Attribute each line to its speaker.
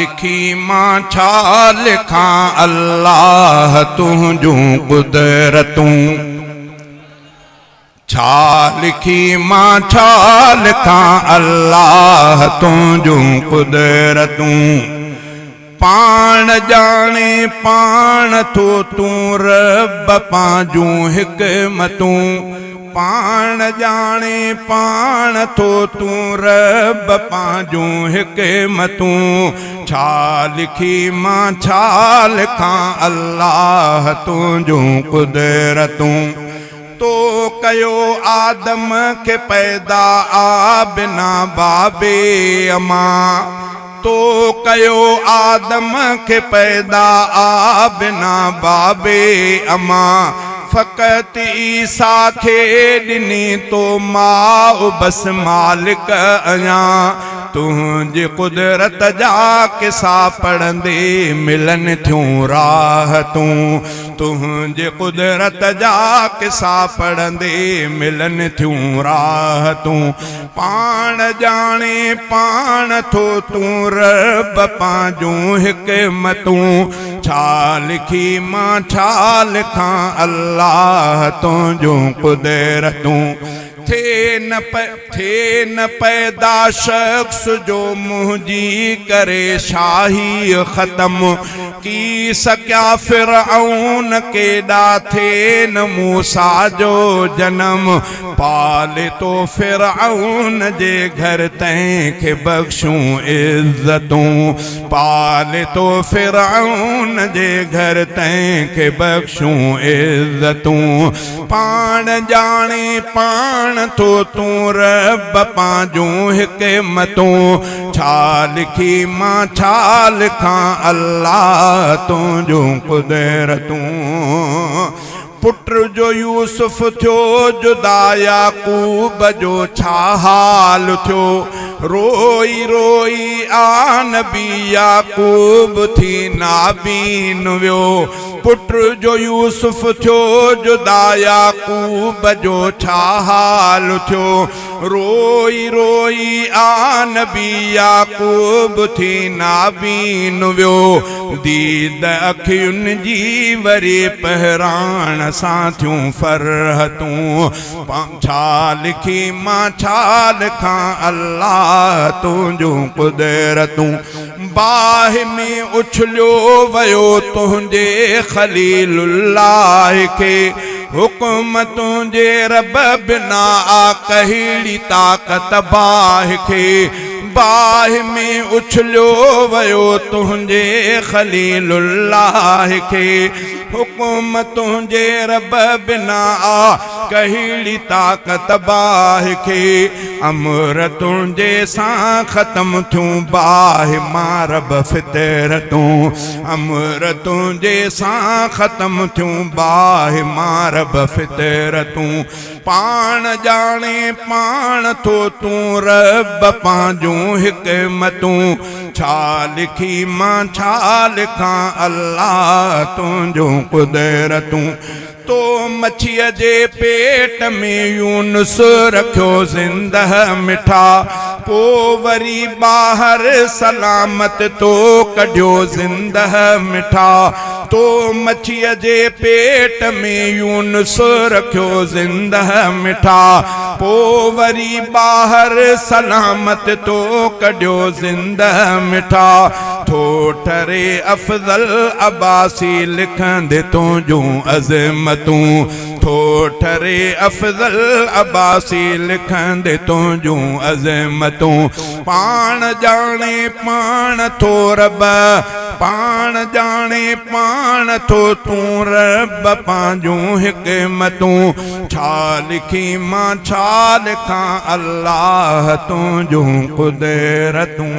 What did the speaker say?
Speaker 1: लिखी मां छा लिखां अल्लाह तुंहिंजूं कुदरतूं। छा लिखी मां छा लिखां अल्लाह तुंहिंजूं कुदरतूं। पाण जाने पाण थो तूं रब पंहिंजूं हिकमतूं। पाण जाने पाण थो तूं रब पंहिंजूं हिकमतूं। छा लिखी मां छा लिखां अल्लाह तुंहिंजूं कुदरतूं। तो कयो आदम के पैदा आ बिना बाबे अमा। तो कयो आदम के पैदा आ बिना बाबे अमा। फ़क़त ईसा खे ॾिनी तो माउ बस मालिक अञा। तुंहिंजी कुदरत जा किसा पढ़ंदे मिलन थियूं राहतूं। तुंहिंजी कुदरत जा किसा पढ़ंदे मिलन थियूं राहतूं। पाण जाने पाण थो तूं रब पंहिंजूं हिकमतूं। छा लिखी मां छा लिखां अल्लाह तुंहिंजूं कुदरतूं। थे न पैदा शख्स जो मुंहिंजी करे शाही ख़त्म। की सकिया फिरऔन केॾा थे न मूसा जो जनम। पाले तो फिरऔन जे घर तंहिंखे बख़्शूं इज़तूं। पाले तो फिरऔन जे घर तंहिंखे बख़्शूं इज़तूं। पाण जाने पाण थो तूं रब पंहिंजूं हिकमतूं। छा लिखी मां छा लिखां अल्लाह तुंहिंजूं कुदरतूं। पुट जो यूसुफ थियो जुदा याकूब जो छा हाल थियो। रोई रोई आ नबी याकूब थी नाबीन वियो। पुट जो यूसुफ थियो जुदा याकूब जो छा हाल थियो। रोई रोई आ नबी याकूब थी नाबीन वियो। दीद अखियुनि जी वरी पहिराण सां थियूं फरहतूं। छा लिखी मां छा लिखां अल्लाह तुंहिंजूं कुदरतूं। बाह में उछलियो वयो तुंहिंजे खलीलुल्लाह खे। हुकुम तुंहिंजे रब बिना आ कहिड़ी ताक़त बाह खे। बाह में उछलियो वयो तुंहिंजे खलीलुल्लाह खे। हुकुम तुंहिंजे रब बिना आ कहिड़ी ताक़त बाह खे। अमर तुंहिंजे सां ख़त्म थियूं बाह मां रब फितरतूं। अमर तुंहिंजे सां ख़त्म थियूं बाह मां रब फितरतूं। पाण जाने पाण थो तूं रब पंहिंजूं हिकमतूं। छा लिखी मां छा लिखां अल्लाह तुंहिंजूं कुदरतूं। तो मच्छीअ जे पेट में यूनुस रखियो ज़िंदह मिठा। पो वरी ॿाहिरि सलामत तो कढियो ज़िंदह मिठा। तो मच्छीअ जे पेट में यूनुस रखियो ज़िंदह मिठा। पो वरी ॿाहिरि सलामत तो कढियो ज़िंदह मिठा। ठोठरे अफ़ज़ल अब्बासी लिखंदे तुंहिंजूं अज़मतूं। ठोठरे अफ़ज़ल अब्बासी लिखंदे तुंहिंजूं अज़मतूं। पाण जाने पाण थो रब पाण जाने पाण थो तूं रब पंहिंजूं हिकमतूं। छा लिखी मां छा लिखां अल्लाह तुंहिंजूं कुदरतूं।